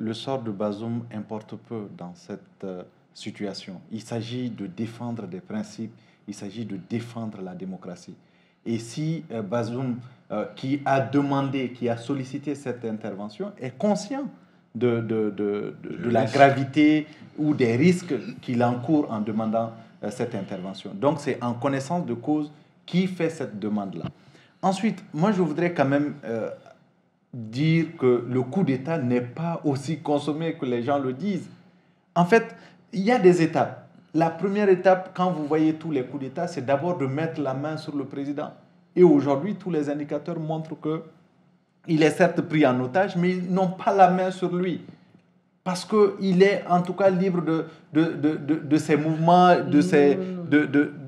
le sort de Bazoum importe peu dans cette situation. Il s'agit de défendre des principes, il s'agit de défendre la démocratie. Et si Bazoum, qui a demandé, qui a sollicité cette intervention, est conscient de la gravité ou des risques qu'il encourt en demandant cette intervention. Donc c'est en connaissance de cause qui fait cette demande-là. Ensuite, moi je voudrais quand même dire que le coup d'État n'est pas aussi consommé que les gens le disent. En fait, il y a des étapes. La première étape, quand vous voyez tous les coups d'État, c'est d'abord de mettre la main sur le président. Et aujourd'hui, tous les indicateurs montrent qu'il est certes pris en otage, mais ils n'ont pas la main sur lui. Parce qu'il est en tout cas libre de ses mouvements,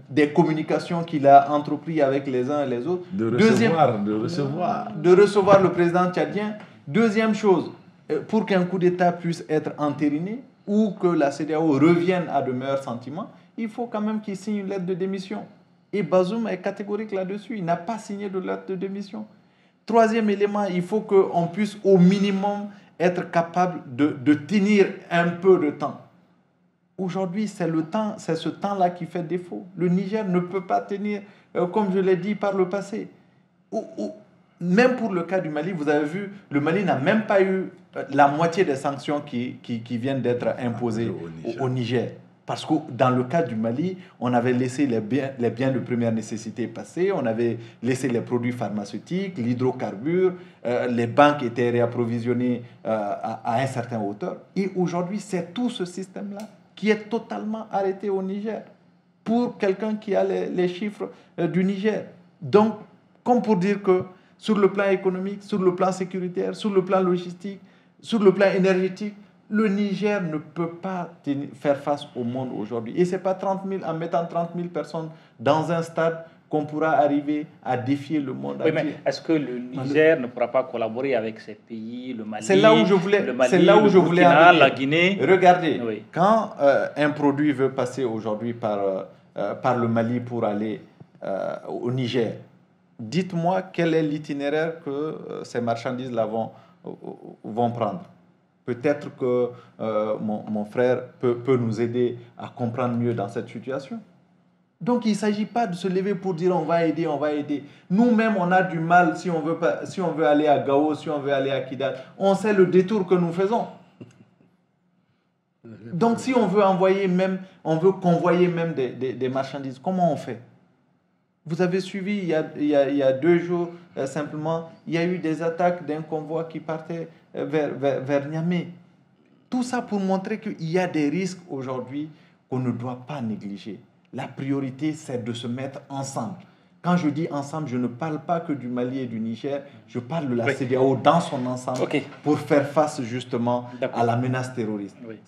des communications qu'il a entreprises avec les uns et les autres. De recevoir le président tchadien. Deuxième chose, pour qu'un coup d'État puisse être entériné ou que la CEDEAO revienne à de meilleurs sentiments, il faut quand même qu'il signe une lettre de démission. Et Bazoum est catégorique là-dessus. Il n'a pas signé de lettre de démission. Troisième élément, il faut qu'on puisse au minimum être capable de tenir un peu de temps. Aujourd'hui, c'est ce temps-là qui fait défaut. Le Niger ne peut pas tenir, comme je l'ai dit par le passé. Même pour le cas du Mali, vous avez vu, le Mali n'a même pas eu la moitié des sanctions qui viennent d'être imposées au Niger. Parce que dans le cas du Mali, on avait laissé les biens de première nécessité passer, on avait laissé les produits pharmaceutiques, l'hydrocarbure, les banques étaient réapprovisionnées à un certain hauteur. Et aujourd'hui, c'est tout ce système-là qui est totalement arrêté au Niger, pour quelqu'un qui a les chiffres du Niger. Donc, comme pour dire que sur le plan économique, sur le plan sécuritaire, sur le plan logistique, sur le plan énergétique, le Niger ne peut pas faire face au monde aujourd'hui. Et ce n'est pas en mettant 30 000 personnes dans un stade qu'on pourra arriver à défier le monde entier. Mais est-ce que le Niger ne pourra pas collaborer avec ces pays, le Mali, c'est là où je voulais la Guinée? Regardez, quand un produit veut passer aujourd'hui par le Mali pour aller au Niger, dites-moi quel est l'itinéraire que ces marchandises-là vont prendre. Peut-être que mon frère peut nous aider à comprendre mieux dans cette situation. Donc, il ne s'agit pas de se lever pour dire on va aider, on va aider. Nous-mêmes, on a du mal si on veut aller à Gao, si on veut aller à Kidal. On sait le détour que nous faisons. Donc, si on veut convoyer même des marchandises, comment on fait? Vous avez suivi, il y a 2 jours, simplement, il y a eu des attaques d'un convoi qui partait vers Niamey. Tout ça pour montrer qu'il y a des risques aujourd'hui qu'on ne doit pas négliger. La priorité, c'est de se mettre ensemble. Quand je dis ensemble, je ne parle pas que du Mali et du Niger, je parle de la CEDEAO dans son ensemble pour faire face justement à la menace terroriste.